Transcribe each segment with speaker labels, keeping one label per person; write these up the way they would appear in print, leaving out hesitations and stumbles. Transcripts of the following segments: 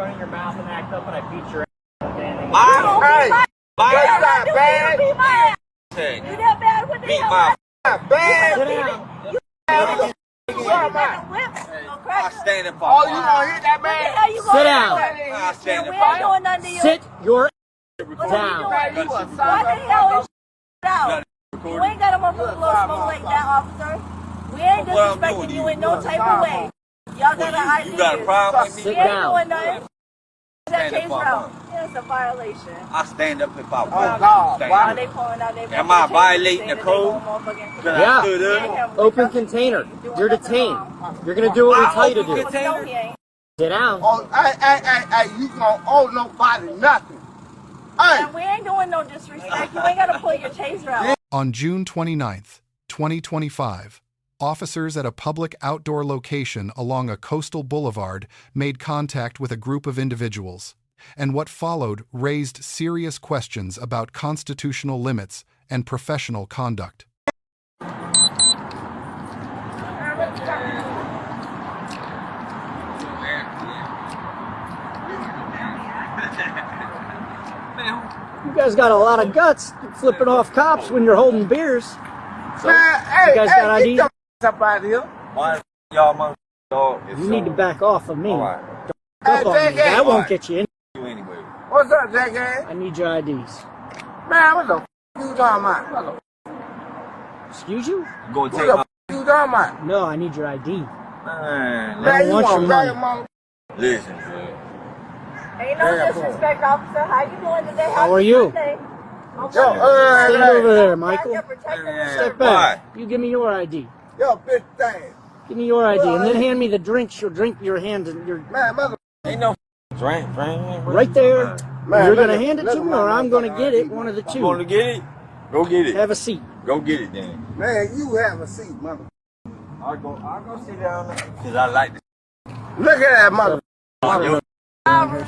Speaker 1: running your mouth and act up and I beat your ass.
Speaker 2: My bad.
Speaker 3: You that bad with the
Speaker 2: Beat
Speaker 3: hell?
Speaker 2: my bad.
Speaker 1: Sit down.
Speaker 2: I stand in for
Speaker 4: Oh, you gonna hit that man?
Speaker 1: Sit down.
Speaker 2: I stand in
Speaker 3: We
Speaker 2: for
Speaker 3: ain't doing nothing to you.
Speaker 1: Sit your
Speaker 3: What
Speaker 1: down.
Speaker 3: are you doing? What the hell is out? You ain't got a motherfucking little smoke like that, officer. We ain't disrespecting you in no type of way. Y'all got an idea.
Speaker 2: You got a problem with
Speaker 3: We
Speaker 2: me?
Speaker 1: Sit
Speaker 3: ain't
Speaker 1: down.
Speaker 3: doing nothing. That
Speaker 2: Stand
Speaker 3: chase
Speaker 2: up for
Speaker 3: route. Yeah, it's a violation.
Speaker 2: I stand up if I
Speaker 4: Oh,
Speaker 2: want.
Speaker 4: God.
Speaker 3: Why
Speaker 2: Stand
Speaker 3: they
Speaker 2: up.
Speaker 3: pulling out their
Speaker 2: Am I violating the code?
Speaker 1: Yeah.
Speaker 2: I stood up.
Speaker 1: Open container. You're detained. You're gonna do what we tell you to do.
Speaker 3: No, he ain't.
Speaker 1: Sit down.
Speaker 4: Oh, hey, you gonna owe nobody nothing. Hey,
Speaker 3: And we ain't doing no disrespect. You ain't gotta pull your taser out.
Speaker 5: On June 29th, 2025, officers at a public outdoor location along a coastal boulevard made contact with a group of individuals, and what followed raised serious questions about constitutional limits and professional conduct.
Speaker 1: You guys got a lot of guts flipping off cops when you're holding beers. So,
Speaker 4: man, hey,
Speaker 1: you guys got
Speaker 4: get
Speaker 1: IDs?
Speaker 4: your up out of here.
Speaker 2: Why y'all mother dog is
Speaker 1: You
Speaker 2: so...
Speaker 1: need to back off of me.
Speaker 2: All right.
Speaker 1: Up on me. That won't get you in.
Speaker 2: You anyway.
Speaker 4: What's up, Jackass?
Speaker 1: I need your IDs.
Speaker 4: Man, what the f you talking about? What the
Speaker 1: Excuse you?
Speaker 2: You gonna
Speaker 4: f
Speaker 2: take my...
Speaker 4: you talking about?
Speaker 1: No, I need your ID.
Speaker 2: Man,
Speaker 4: Man, you
Speaker 1: want your
Speaker 4: want
Speaker 1: money.
Speaker 4: mama?
Speaker 2: listen, man.
Speaker 3: Ain't no disrespect, officer. How you doing today?
Speaker 1: How are you?
Speaker 3: Monday?
Speaker 4: Yo,
Speaker 1: Stand over there, Michael.
Speaker 3: You're protecting
Speaker 2: Man.
Speaker 3: us.
Speaker 1: Step back. You give me your ID.
Speaker 4: yo, bitch thing.
Speaker 1: Give me your ID, and then hand me the drinks. You'll drink your hands and your
Speaker 4: Man, mother.
Speaker 2: Ain't no drink.
Speaker 1: right there.
Speaker 4: Man,
Speaker 1: You're
Speaker 4: look
Speaker 1: gonna
Speaker 4: at-
Speaker 1: hand it
Speaker 4: look
Speaker 1: to
Speaker 4: at
Speaker 1: me,
Speaker 4: my
Speaker 1: or I'm gonna
Speaker 4: motherfucking
Speaker 1: get it.
Speaker 4: ID.
Speaker 1: One of the
Speaker 2: You want to
Speaker 1: two.
Speaker 2: get it? Go get it.
Speaker 1: Have a seat.
Speaker 2: Go get it then.
Speaker 4: Man, you have a seat, mother.
Speaker 2: I'll go sit down there. Cause I like this.
Speaker 4: Look at that mother.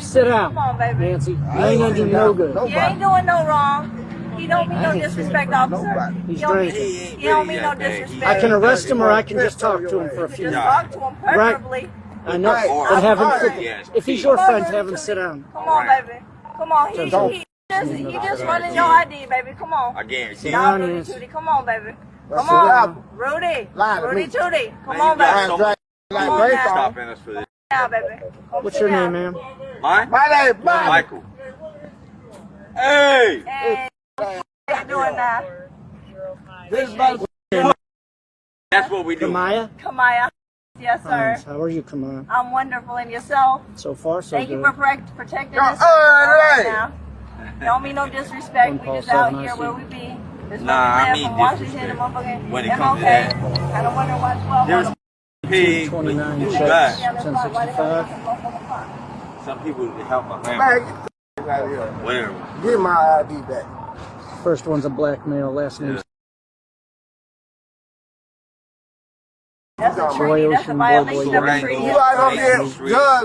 Speaker 1: Sit down,
Speaker 3: Come on, baby.
Speaker 1: Nancy. You ain't gonna do no good.
Speaker 3: You ain't doing no wrong. He don't mean no disrespect, officer.
Speaker 4: Nobody.
Speaker 1: He's
Speaker 3: He don't
Speaker 1: drinking.
Speaker 3: mean- He don't mean no disrespect.
Speaker 1: I can arrest him, or I can just talk to him for a few
Speaker 3: Just
Speaker 1: minutes.
Speaker 3: talk to him preferably.
Speaker 1: I know.
Speaker 4: Hey,
Speaker 1: But have him
Speaker 4: hey.
Speaker 1: sit. If he's your friend, have him sit down.
Speaker 3: Come on, baby. Come on. He
Speaker 1: Don't-
Speaker 3: just running your ID, baby. Come on.
Speaker 2: I guarantee
Speaker 1: Sit
Speaker 2: you.
Speaker 1: down,
Speaker 3: Rudy
Speaker 1: Nancy.
Speaker 3: Tootie. Come on, baby.
Speaker 4: That's
Speaker 3: Come on.
Speaker 4: what
Speaker 3: Rudy.
Speaker 4: Lie to
Speaker 3: Rudy
Speaker 4: me.
Speaker 3: Tootie. Come
Speaker 2: Man,
Speaker 3: on,
Speaker 2: you got
Speaker 3: baby.
Speaker 2: so
Speaker 4: Like
Speaker 3: Come on
Speaker 4: baseball.
Speaker 3: now.
Speaker 2: stopping us for this.
Speaker 3: Now, baby. Come
Speaker 1: What's
Speaker 3: sit
Speaker 1: your
Speaker 3: down.
Speaker 1: name, ma'am?
Speaker 2: Mine?
Speaker 4: My name, Bobby.
Speaker 2: Michael. Hey!
Speaker 3: Hey, how you doing now?
Speaker 4: This mother.
Speaker 2: That's what we do.
Speaker 1: Kamaya?
Speaker 3: Kamaya. Yes, sir.
Speaker 1: How are you, Kamaya?
Speaker 3: I'm wonderful. And yourself?
Speaker 1: So far, so
Speaker 3: Thank you
Speaker 1: good.
Speaker 3: for protecting
Speaker 4: Yo,
Speaker 3: us
Speaker 4: hey.
Speaker 3: right now. Don't mean no disrespect. We
Speaker 1: Phone
Speaker 3: just
Speaker 1: call
Speaker 3: out
Speaker 1: 7, I
Speaker 3: here
Speaker 1: see.
Speaker 3: where we be. This
Speaker 2: Nah, I
Speaker 3: where we live
Speaker 2: mean
Speaker 3: from Washington to
Speaker 2: disrespect.
Speaker 3: motherfucking
Speaker 2: When it comes to
Speaker 3: MLK.
Speaker 2: that.
Speaker 3: I don't wonder why 12
Speaker 2: There's
Speaker 3: on
Speaker 2: pig,
Speaker 1: 29
Speaker 2: but you
Speaker 1: checks.
Speaker 2: back.
Speaker 1: 1065.
Speaker 2: Some people help my
Speaker 4: Man,
Speaker 2: family.
Speaker 4: get the f out of here.
Speaker 2: Whatever.
Speaker 4: Give my ID back.
Speaker 1: First one's a black male, last name's
Speaker 3: That's a
Speaker 1: Boy
Speaker 3: treaty. That's a
Speaker 1: Ocean,
Speaker 3: violation
Speaker 1: boy,
Speaker 3: of
Speaker 1: boy.
Speaker 3: a treaty.
Speaker 4: You out on there, judge.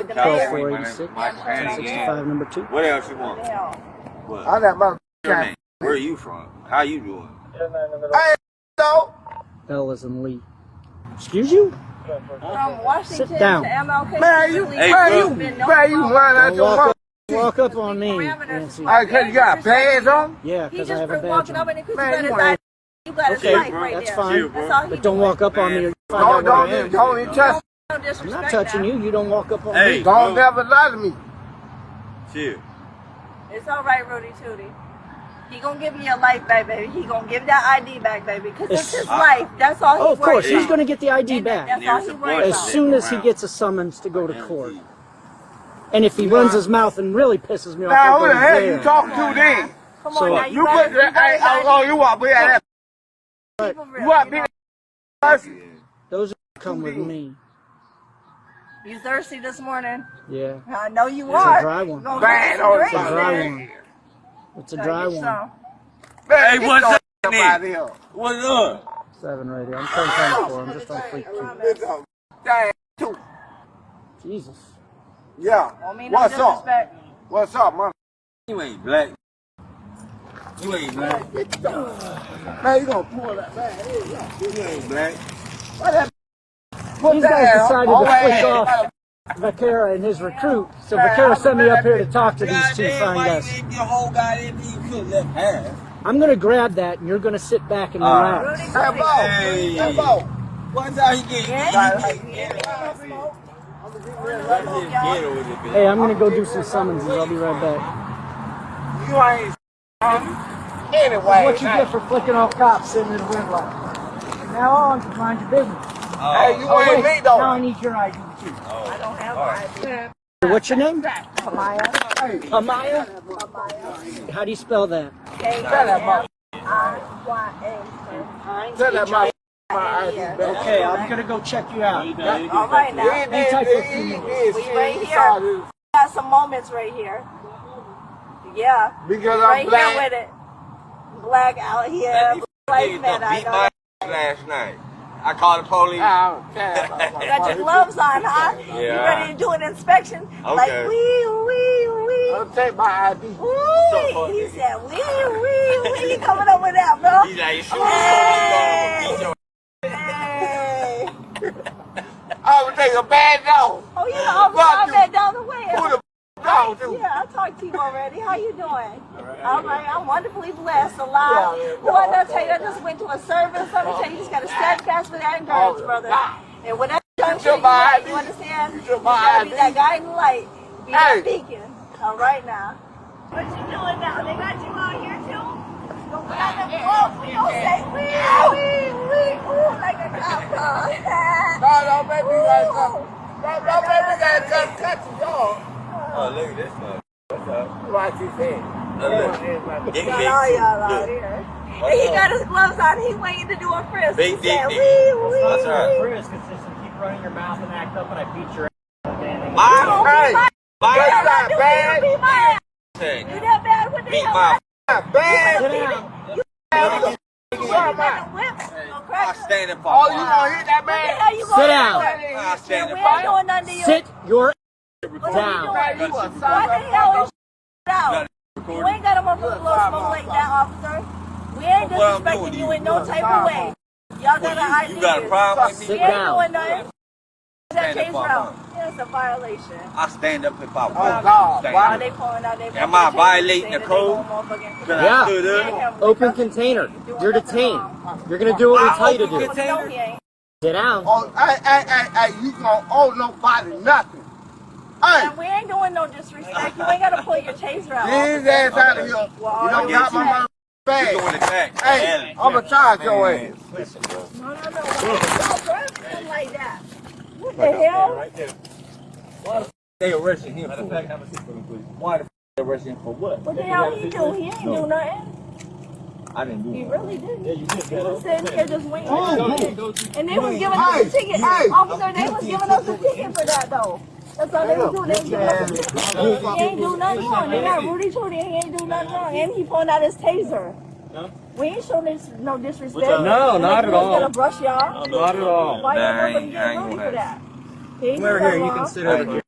Speaker 2: California,
Speaker 1: 12,486,
Speaker 2: Michael Hannigan.
Speaker 1: 1065, number 2.
Speaker 2: What else you want?
Speaker 3: Damn.
Speaker 2: What?
Speaker 4: I got my
Speaker 2: Your name? Where are you from? How you doing?
Speaker 4: Hey, so.
Speaker 1: L is in Lee. Excuse you?
Speaker 3: From Washington
Speaker 1: Sit down.
Speaker 3: to MLK.
Speaker 4: Man, you,
Speaker 2: Hey,
Speaker 4: man,
Speaker 2: bro.
Speaker 4: you, man, you lying out
Speaker 1: Don't
Speaker 4: your mouth.
Speaker 1: walk up on me, Nancy.
Speaker 4: Hey, cause you got pads on?
Speaker 1: Yeah,
Speaker 3: He
Speaker 1: because I
Speaker 3: just
Speaker 1: have a
Speaker 3: been
Speaker 1: badge
Speaker 3: walking up
Speaker 1: on.
Speaker 3: and because
Speaker 4: Man,
Speaker 3: you got
Speaker 4: you
Speaker 3: his
Speaker 4: ain't-
Speaker 3: ID. You got his
Speaker 1: Okay,
Speaker 3: life right
Speaker 1: that's
Speaker 3: there.
Speaker 1: fine.
Speaker 2: Chill, bro.
Speaker 3: That's all he
Speaker 1: But don't
Speaker 3: doing.
Speaker 1: walk up on me or you find out
Speaker 4: Don't,
Speaker 1: where I
Speaker 4: don't,
Speaker 1: am.
Speaker 4: don't even touch.
Speaker 3: No
Speaker 1: I'm
Speaker 3: disrespect
Speaker 1: not touching
Speaker 3: now.
Speaker 1: you. You don't walk up on
Speaker 2: Hey.
Speaker 1: me.
Speaker 4: Don't never lie to me.
Speaker 2: Chill.
Speaker 3: It's all right, Rudy Tootie. He gonna give you your life back, baby. He gonna give that ID back, baby. Because it's his life. That's all he
Speaker 1: Oh, of course,
Speaker 3: worries
Speaker 1: he's going to
Speaker 3: about.
Speaker 1: get the ID
Speaker 3: And
Speaker 1: back
Speaker 3: That's all he worries
Speaker 1: as
Speaker 3: about.
Speaker 1: soon as he gets a summons to go to court. And if he runs his mouth and really pisses me off,
Speaker 4: Now,
Speaker 1: he'll
Speaker 4: who
Speaker 1: go
Speaker 4: the
Speaker 1: to
Speaker 4: hell you
Speaker 1: jail.
Speaker 4: talking to then?
Speaker 3: Come
Speaker 1: So,
Speaker 3: on now,
Speaker 4: You put that, hey, oh, you want to be at that, you want to be that person?
Speaker 1: Those come with me.
Speaker 3: You thirsty this morning?
Speaker 1: Yeah.
Speaker 3: I know you
Speaker 1: It's
Speaker 3: are.
Speaker 1: a dry one.
Speaker 3: You gonna
Speaker 4: Bang
Speaker 3: get some
Speaker 4: on
Speaker 3: drinks
Speaker 1: It's a dry
Speaker 3: there.
Speaker 1: one. It's a
Speaker 3: Gotta
Speaker 1: dry
Speaker 3: get
Speaker 1: one.
Speaker 3: some.
Speaker 4: Man,
Speaker 2: Hey,
Speaker 4: get
Speaker 2: what's
Speaker 4: your
Speaker 2: up,
Speaker 4: up
Speaker 2: man?
Speaker 4: out of here.
Speaker 2: What's up?
Speaker 1: 7 right here. I'm turning 24. I'm just on freak 2.
Speaker 4: Get your damn too.
Speaker 1: Jesus.
Speaker 4: Yeah.
Speaker 3: Don't mean no
Speaker 4: What's up?
Speaker 3: disrespect.
Speaker 4: What's up, man?
Speaker 2: You ain't black. You ain't black.
Speaker 4: Man, you gonna pull that back here.
Speaker 2: You ain't black.
Speaker 4: What that? Put
Speaker 1: These
Speaker 4: that
Speaker 1: guys
Speaker 4: ass
Speaker 1: decided
Speaker 4: on
Speaker 1: to
Speaker 4: my
Speaker 1: flick
Speaker 4: ass.
Speaker 1: off Vaquera and his recruit. So Vaquera sent me up here to talk to these two fine guys.
Speaker 2: Your whole goddamn thing, you couldn't let pass.
Speaker 1: I'm going to grab that, and you're going to sit back and relax.
Speaker 2: Hey, one time he get
Speaker 1: Hey, I'm going to go do some summonses. I'll be right back.
Speaker 4: You ain't anyway.
Speaker 1: What you get for flicking off cops sitting in a red light. From now on, mind your business.
Speaker 4: Hey, you
Speaker 1: Oh,
Speaker 4: ain't
Speaker 1: wait,
Speaker 4: me though.
Speaker 1: now I need your ID too.
Speaker 3: I don't have my ID.
Speaker 1: What's your name?
Speaker 3: Amaya.
Speaker 1: Amaya? How do you spell that?
Speaker 4: Tell that mother. Tell that mother.
Speaker 1: Okay, I'm going to go check you out.
Speaker 3: All right now.
Speaker 1: Hang tight for a few minutes.
Speaker 3: We right here. We got some moments right here. Yeah.
Speaker 4: Because
Speaker 3: Right
Speaker 4: I'm black.
Speaker 3: here with it. Black out here. Black man, I
Speaker 2: beat
Speaker 3: know.
Speaker 2: my last night. I called the police.
Speaker 3: You got your gloves on, huh?
Speaker 2: Yeah.
Speaker 3: You ready to do an inspection? Like, wee.
Speaker 4: I'll take my ID.
Speaker 3: Woo! He said, wee. You coming up with that, bro?
Speaker 2: He's like, sure.
Speaker 3: Hey.
Speaker 4: I would take a bad dog.
Speaker 3: Oh, you know, I'm that down the way.
Speaker 4: Who the dog do?
Speaker 3: Yeah, I talked to you already. How you doing? All right, I'm wonderfully blessed, alive. Boy, I tell you, I just went to a service. Let me tell you, you just got to stand fast with that endurance, brother. And when that junction, you understand? You got to be that guiding light. Be that beacon. All right now. What you doing now? They got you out here too? Don't got them gloves. We don't say wee, ooh, like a cop car.
Speaker 4: No, baby, you gotta cut the dog.
Speaker 2: Oh, look at this man. What's up?
Speaker 4: What you saying?
Speaker 3: Got all y'all out here. And he got his gloves on. He waiting to do a frisk.
Speaker 2: Big
Speaker 3: He said,
Speaker 2: dick.
Speaker 3: wee.
Speaker 1: Frisk consistent. Keep running your mouth and act up, and I beat your ass.
Speaker 2: My
Speaker 4: That's not bad.
Speaker 3: You beat my ass.
Speaker 2: thing.
Speaker 3: You that bad? What the
Speaker 2: Beat
Speaker 3: hell?
Speaker 2: my
Speaker 4: Not bad.
Speaker 3: You got a whip.
Speaker 2: I stand in for
Speaker 4: Oh, you gonna hit that
Speaker 3: What the
Speaker 4: man?
Speaker 3: hell you
Speaker 1: Sit
Speaker 3: gonna
Speaker 1: down.
Speaker 3: do?
Speaker 2: I stand in
Speaker 3: We
Speaker 2: for
Speaker 3: ain't doing nothing to you.
Speaker 1: Sit your
Speaker 3: What
Speaker 1: down.
Speaker 3: are you doing?
Speaker 4: You a
Speaker 3: Why
Speaker 4: son
Speaker 3: the
Speaker 4: of
Speaker 3: hell
Speaker 4: a
Speaker 3: is out? You ain't got a motherfucking little smoke like that, officer. We ain't
Speaker 2: What I'm
Speaker 3: disrespecting
Speaker 2: doing,
Speaker 3: you in no type of way. Y'all got an ID.
Speaker 2: You got a problem with
Speaker 1: Sit
Speaker 2: me?
Speaker 3: We ain't
Speaker 1: down.
Speaker 3: doing nothing. That
Speaker 2: Stand
Speaker 3: case
Speaker 2: up,
Speaker 3: route. Yeah, it's a violation.
Speaker 2: I stand up if I want.
Speaker 4: Oh, God.
Speaker 2: Stand
Speaker 3: Why
Speaker 2: up.
Speaker 3: they pulling out their
Speaker 2: Am I violating the code?
Speaker 1: Yeah.
Speaker 2: Stood up.
Speaker 1: Open container. You're detained. You're going to do what we tell you to
Speaker 2: Open
Speaker 1: do.
Speaker 2: container?
Speaker 3: No, he ain't.
Speaker 1: Sit down.
Speaker 4: Oh, hey, you gonna owe nobody nothing. Hey,
Speaker 3: And we ain't doing no disrespect. You ain't got to pull your taser out.
Speaker 4: get his ass out of here.
Speaker 3: Well,
Speaker 4: You
Speaker 3: all
Speaker 4: don't
Speaker 3: you
Speaker 4: got my
Speaker 3: check.
Speaker 4: bag.
Speaker 2: You doing the back.
Speaker 4: Hey, I'm gonna charge your ass.
Speaker 2: Listen, bro.
Speaker 3: No. Why y'all dressing him like that? What the hell?
Speaker 2: They arrested him for what? Have a seat for me, please. Why the they arrested him for what?
Speaker 3: What the hell he do? He ain't do nothing.
Speaker 2: I didn't do
Speaker 3: He
Speaker 2: it.
Speaker 3: really didn't. He was sitting here just waiting. And they was giving
Speaker 4: Hey,
Speaker 3: us a ticket.
Speaker 4: hey.
Speaker 3: Officer, they was giving us a ticket for that though. That's all they was doing. They was giving us a ticket. He ain't do nothing wrong. They got Rudy Tooty. He ain't do nothing wrong. And he pulling out his taser. We ain't showing this no disrespect.
Speaker 1: No, not at all.
Speaker 3: Gonna brush y'all.
Speaker 1: Not at all.
Speaker 3: Why
Speaker 2: Nah,
Speaker 3: y'all
Speaker 2: I
Speaker 3: gonna
Speaker 2: ain't
Speaker 3: get Rudy
Speaker 2: gonna
Speaker 3: for that? He ain't do
Speaker 1: Over here,
Speaker 3: nothing
Speaker 1: you
Speaker 3: wrong.
Speaker 1: can sit over here.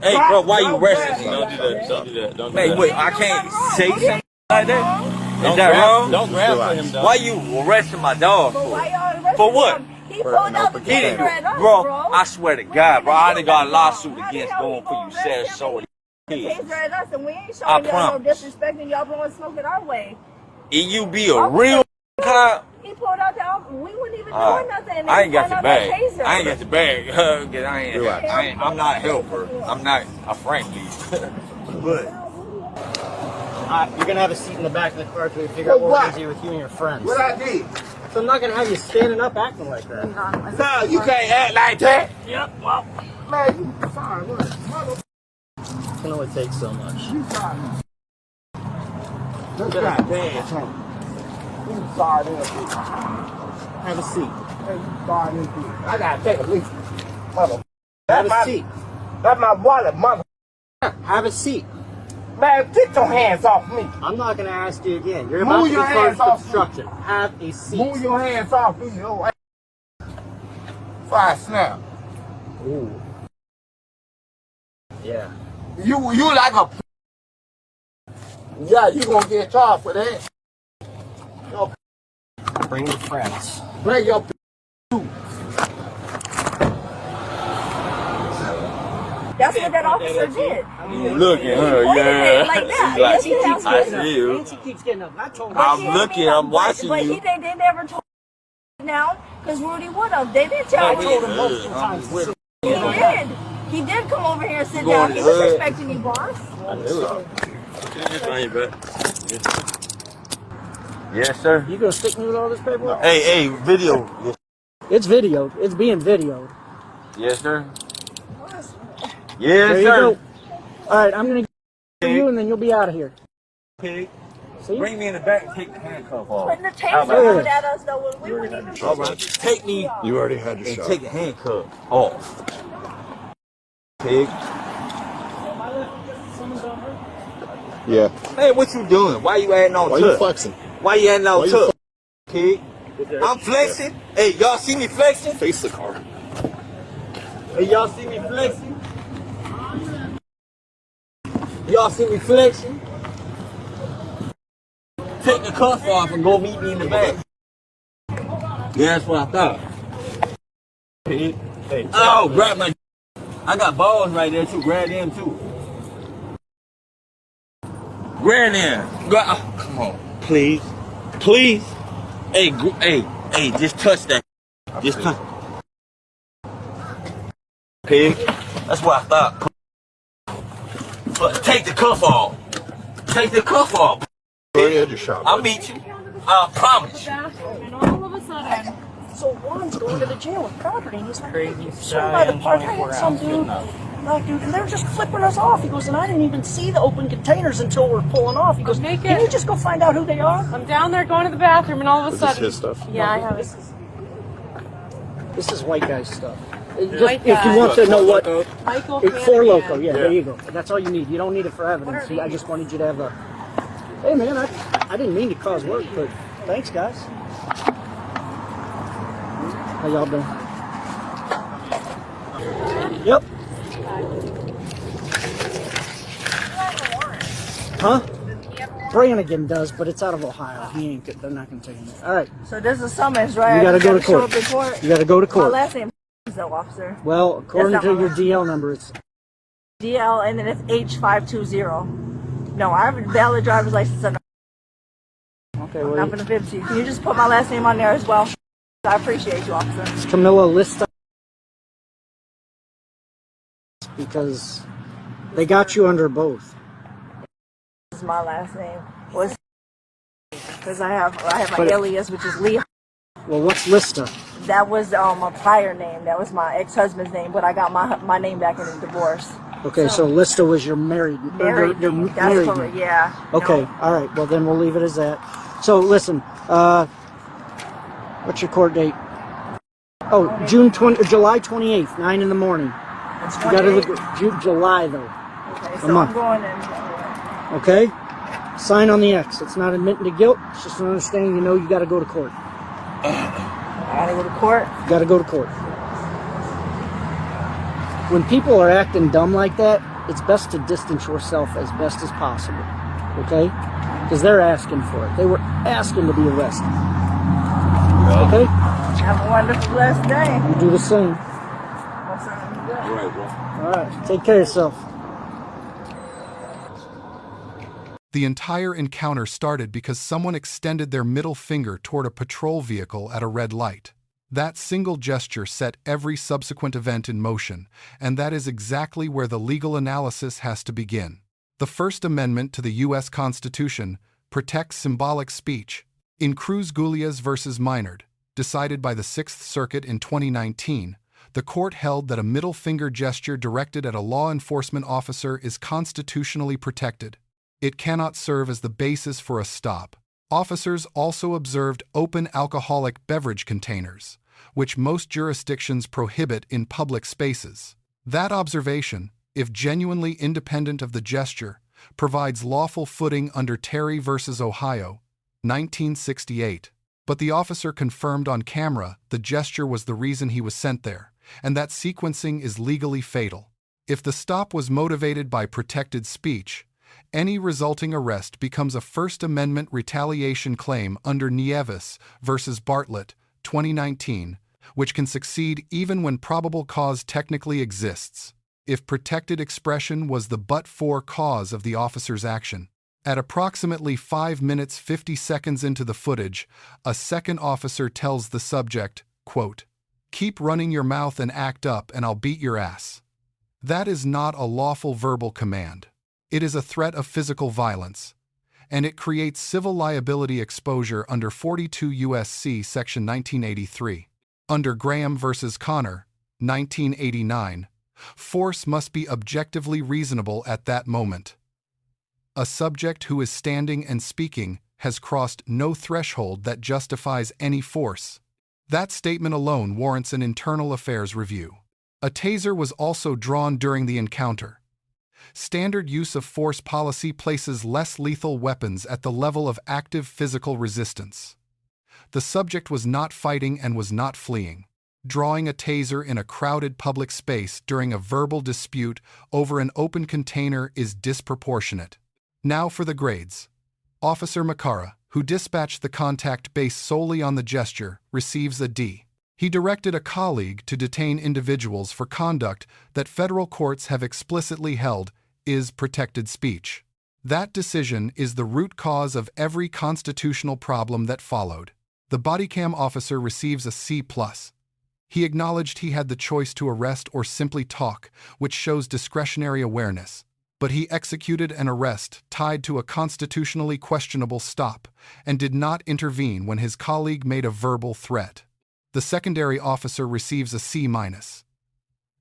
Speaker 2: Hey, bro, why you arresting me?
Speaker 6: Don't do that. Don't do that. Don't do
Speaker 2: Hey,
Speaker 6: that.
Speaker 2: wait, I can't say something like that? Is that wrong?
Speaker 6: Don't grab for him, dog.
Speaker 2: Why you arresting my dog
Speaker 3: But
Speaker 2: for?
Speaker 3: why y'all arresting
Speaker 2: For what?
Speaker 3: him? He pulled out the
Speaker 2: He didn't do
Speaker 3: taser at
Speaker 2: it.
Speaker 3: us,
Speaker 2: Bro, I swear to God, bro, I done got a lawsuit
Speaker 3: How the
Speaker 2: against
Speaker 3: hell
Speaker 2: going
Speaker 3: he
Speaker 2: for you
Speaker 3: gonna
Speaker 2: said
Speaker 3: arrest
Speaker 2: so.
Speaker 3: him? Taser at us, and we ain't
Speaker 2: I
Speaker 3: showing y'all no
Speaker 2: promise.
Speaker 3: disrespect, and y'all blowing smoke in our way.
Speaker 2: And you be a real cop.
Speaker 3: He pulled out the, we wouldn't even
Speaker 2: All
Speaker 3: doing
Speaker 2: right.
Speaker 3: nothing. And
Speaker 2: I ain't
Speaker 3: he
Speaker 2: got
Speaker 3: pulled
Speaker 2: the
Speaker 3: out that
Speaker 2: bag.
Speaker 3: taser.
Speaker 2: I ain't got the bag. Cause I'm not a helper. I'm not a frankly. But
Speaker 1: You're going to have a seat in the back of the car till we figure out what we're going to do with you and your friends.
Speaker 4: What I did?
Speaker 1: So I'm not going to have you standing up acting like that.
Speaker 4: No, you can't act like that.
Speaker 1: Yep, well,
Speaker 4: Man, you sorry, what? Mother,
Speaker 1: it can only take so much.
Speaker 4: you sorry. That's not bad, son. You sorry, this
Speaker 1: Have a seat.
Speaker 4: Hey, you sorry, this I gotta take a leak. Mother.
Speaker 1: Have a seat.
Speaker 4: That's my wallet, mother.
Speaker 1: Have a seat.
Speaker 4: Man, get your hands off me.
Speaker 1: I'm not going to ask you again. You're
Speaker 4: Move
Speaker 1: about to be
Speaker 4: your
Speaker 1: charged
Speaker 4: hands
Speaker 1: with
Speaker 4: off me.
Speaker 1: obstruction. Have a seat.
Speaker 4: Move your hands off me, yo. Fire snap.
Speaker 1: Ooh. Yeah.
Speaker 4: You like a. Yeah, you gonna get charged for that. Yo,
Speaker 1: Bring your friends.
Speaker 4: bring your.
Speaker 3: That's what that officer did.
Speaker 2: Look at her,
Speaker 3: Pointed at
Speaker 2: yeah.
Speaker 3: it like that.
Speaker 2: She's like,
Speaker 3: Yes, he has
Speaker 2: I
Speaker 3: been.
Speaker 2: see you.
Speaker 1: Nancy keeps getting up. I told her.
Speaker 2: I'm looking, I'm watching
Speaker 3: but
Speaker 2: you.
Speaker 3: They never told him now because Rudy would have. They didn't tell
Speaker 1: I
Speaker 3: me.
Speaker 1: told him multiple times. to sit.
Speaker 3: He did. He did come over here and sit down. He was expecting you, boss.
Speaker 2: Yes, sir.
Speaker 1: You gonna stick me with all this paperwork?
Speaker 2: Hey, video.
Speaker 1: It's videoed. It's being videoed.
Speaker 2: Yes, sir. Yes,
Speaker 1: There you
Speaker 2: sir.
Speaker 1: go. All right, I'm gonna get for you, and then you'll be out of here.
Speaker 2: Pig.
Speaker 1: See?
Speaker 2: Bring me in the back and take the handcuff off.
Speaker 3: Putting the taser out at us though when we were even.
Speaker 2: All right. Take me
Speaker 7: You already had your
Speaker 2: and
Speaker 7: shot.
Speaker 2: take the handcuff off. Pig.
Speaker 7: Yeah.
Speaker 2: Hey, what you doing? Why you adding on
Speaker 7: Why you
Speaker 2: touch?
Speaker 7: flexing?
Speaker 2: Why you adding
Speaker 7: Why
Speaker 2: on
Speaker 7: you
Speaker 2: touch? Pig. I'm flexing. Hey, y'all see me flexing?
Speaker 7: Face the car.
Speaker 2: Hey, y'all see me flexing? Y'all see me flexing? Take the cuff off and go meet me in the back. Yeah, that's what I thought. Pig. Hey, oh, grab my. I got balls right there too. Grab them too. Grab them. Oh, come on, please, please. Hey, hey, just touch that. Just touch. Pig. That's what I thought. But take the cuff off. Take the cuff off.
Speaker 7: You already had your shot.
Speaker 2: I'll meet you. I promise.
Speaker 8: And all of a sudden,
Speaker 1: So Juan's going to the jail with property, and he's like,
Speaker 8: Crazy
Speaker 1: "Sitting by the park, I had some dude, like, dude, and they're just flipping us off." He goes, "And I didn't even see the open containers until we're pulling off." He goes,
Speaker 8: Naked.
Speaker 1: "Can you just go find out who they are?"
Speaker 8: I'm down there going to the bathroom, and all of a
Speaker 7: Is this
Speaker 8: sudden,
Speaker 7: his stuff?
Speaker 8: yeah, I have it.
Speaker 1: This is white guy stuff. Just,
Speaker 8: White
Speaker 1: if you
Speaker 8: guy.
Speaker 1: want to know what,
Speaker 8: Michael
Speaker 1: it's for
Speaker 8: Hannigan.
Speaker 1: loco. Yeah, there you go. That's all you need. You don't need it for evidence. I just wanted you to have a. Hey man, I didn't mean to cause work, but thanks guys. How y'all doing? Yep. Huh? Brannigan does, but it's out of Ohio. He ain't. They're not gonna take him. All right.
Speaker 3: So there's a summons, right?
Speaker 1: You gotta
Speaker 3: I just
Speaker 1: go to
Speaker 3: show
Speaker 1: court.
Speaker 3: up in court.
Speaker 1: You gotta go to
Speaker 3: My
Speaker 1: court.
Speaker 3: last name is though, officer.
Speaker 1: Well, according
Speaker 3: That's
Speaker 1: to
Speaker 3: not
Speaker 1: your
Speaker 3: my-
Speaker 1: DL number, it's
Speaker 3: DL and then it's H520. No, I have a valid driver's license. And
Speaker 1: okay.
Speaker 3: I'm
Speaker 1: Well,
Speaker 3: not gonna fib to you. Can you just put my last name on there as well? I appreciate you, officer.
Speaker 1: it's Camilla Lista because they got you under both.
Speaker 3: This is my last name. Was because I have my
Speaker 1: But-
Speaker 3: alias, which is Lee.
Speaker 1: Well, what's Lista?
Speaker 3: That was a prior name. That was my ex-husband's name, but I got my name back in the divorce.
Speaker 1: Okay, so Lista was your married.
Speaker 3: Married.
Speaker 1: Your
Speaker 3: That's
Speaker 1: married
Speaker 3: correct.
Speaker 1: name.
Speaker 3: Yeah.
Speaker 1: Okay,
Speaker 3: No.
Speaker 1: all right. Well, then we'll leave it as that. So listen, what's your court date? Oh, July 28th, 9 in the morning.
Speaker 3: It's
Speaker 1: You gotta
Speaker 3: 28.
Speaker 1: look at July though.
Speaker 3: Okay,
Speaker 1: a
Speaker 3: so
Speaker 1: month.
Speaker 3: I'm going in.
Speaker 1: Okay, sign on the X. It's not admitting to guilt. It's just an understanding. You know you got to go to court.
Speaker 3: I gotta go to court.
Speaker 1: You got to go to court. When people are acting dumb like that, it's best to distance yourself as best as possible. Okay? Because they're asking for it. They were asking to be arrested. Okay?
Speaker 3: Have a wonderful, blessed day.
Speaker 1: You do the same.
Speaker 3: What's up?
Speaker 2: All right, bro.
Speaker 1: All right. Take care of yourself.
Speaker 5: The entire encounter started because someone extended their middle finger toward a patrol vehicle at a red light. That single gesture set every subsequent event in motion, and that is exactly where the legal analysis has to begin. The First Amendment to the U.S. Constitution protects symbolic speech. In Cruise-Gulyas versus Minard, decided by the Sixth Circuit in 2019, the court held that a middle finger gesture directed at a law enforcement officer is constitutionally protected. It cannot serve as the basis for a stop. Officers also observed open alcoholic beverage containers, which most jurisdictions prohibit in public spaces. That observation, if genuinely independent of the gesture, provides lawful footing under Terry v. Ohio, 1968. But the officer confirmed on camera the gesture was the reason he was sent there, and that sequencing is legally fatal. If the stop was motivated by protected speech, any resulting arrest becomes a First Amendment retaliation claim under Nieves v. Bartlett, 2019, which can succeed even when probable cause technically exists. if protected expression was the but-for cause of the officer's action. At approximately 5 minutes 50 seconds into the footage, a second officer tells the subject, quote, "Keep running your mouth and act up and I'll beat your ass." That is not a lawful verbal command. It is a threat of physical violence, and it creates civil liability exposure under 42 U.S.C. Section 1983. Under Graham v. Connor, 1989, force must be objectively reasonable at that moment. A subject who is standing and speaking has crossed no threshold that justifies any force. That statement alone warrants an internal affairs review. A taser was also drawn during the encounter. Standard use of force policy places less lethal weapons at the level of active physical resistance. The subject was not fighting and was not fleeing. Drawing a taser in a crowded public space during a verbal dispute over an open container is disproportionate. Now for the grades. Officer Makara, who dispatched the contact based solely on the gesture, receives a D. He directed a colleague to detain individuals for conduct that federal courts have explicitly held is protected speech. That decision is the root cause of every constitutional problem that followed. The Bodycam officer receives a C+. He acknowledged he had the choice to arrest or simply talk, which shows discretionary awareness. But he executed an arrest tied to a constitutionally questionable stop and did not intervene when his colleague made a verbal threat. The secondary officer receives a C-.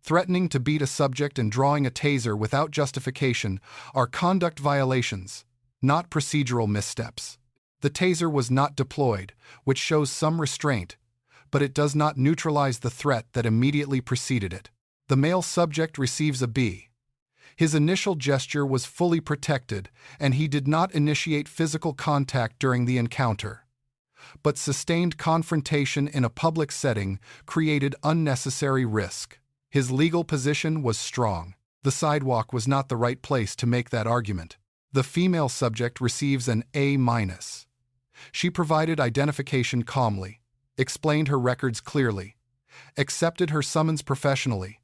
Speaker 5: Threatening to beat a subject and drawing a taser without justification are conduct violations, not procedural missteps. The taser was not deployed, which shows some restraint, but it does not neutralize the threat that immediately preceded it. The male subject receives a B. His initial gesture was fully protected, and he did not initiate physical contact during the encounter. But sustained confrontation in a public setting created unnecessary risk. His legal position was strong. The sidewalk was not the right place to make that argument. The female subject receives an A-. She provided identification calmly, explained her records clearly, accepted her summons professionally,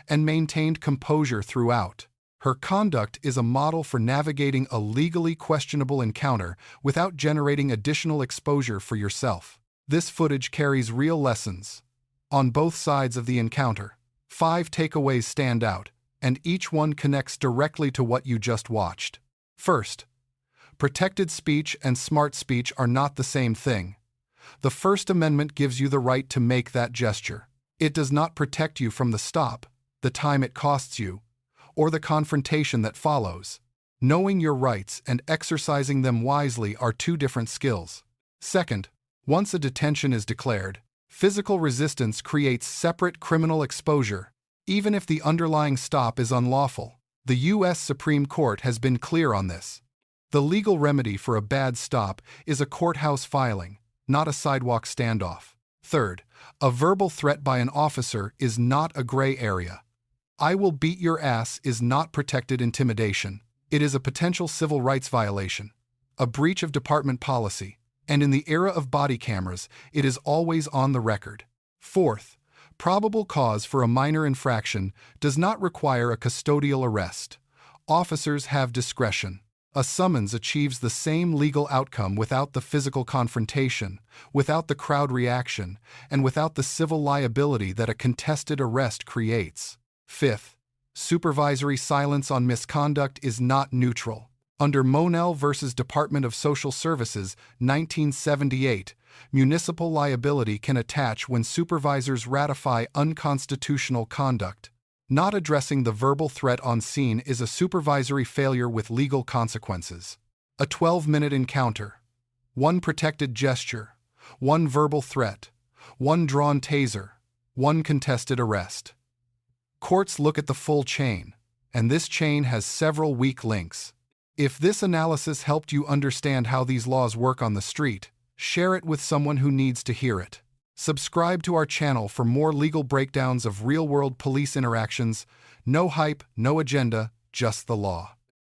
Speaker 5: and maintained composure throughout. Her conduct is a model for navigating a legally questionable encounter without generating additional exposure for yourself. This footage carries real lessons. On both sides of the encounter, 5 takeaways stand out, and each one connects directly to what you just watched. First, protected speech and smart speech are not the same thing. The First Amendment gives you the right to make that gesture. It does not protect you from the stop, the time it costs you, or the confrontation that follows. Knowing your rights and exercising them wisely are 2 different skills. Second, once a detention is declared, physical resistance creates separate criminal exposure, even if the underlying stop is unlawful. The U.S. Supreme Court has been clear on this. The legal remedy for a bad stop is a courthouse filing, not a sidewalk standoff. Third, a verbal threat by an officer is not a gray area. "I will beat your ass" is not protected intimidation. It is a potential civil rights violation, a breach of department policy, and in the era of body cameras, it is always on the record. Fourth, probable cause for a minor infraction does not require a custodial arrest. Officers have discretion. A summons achieves the same legal outcome without the physical confrontation, without the crowd reaction, and without the civil liability that a contested arrest creates. Fifth, supervisory silence on misconduct is not neutral. Under Monell v. Department of Social Services, 1978, municipal liability can attach when supervisors ratify unconstitutional conduct. Not addressing the verbal threat on scene is a supervisory failure with legal consequences. A 12-minute encounter, 1 protected gesture, 1 verbal threat, 1 drawn taser, 1 contested arrest. Courts look at the full chain, and this chain has several weak links. If this analysis helped you understand how these laws work on the street, share it with someone who needs to hear it. Subscribe to our channel for more legal breakdowns of real-world police interactions. No hype, no agenda, just the law.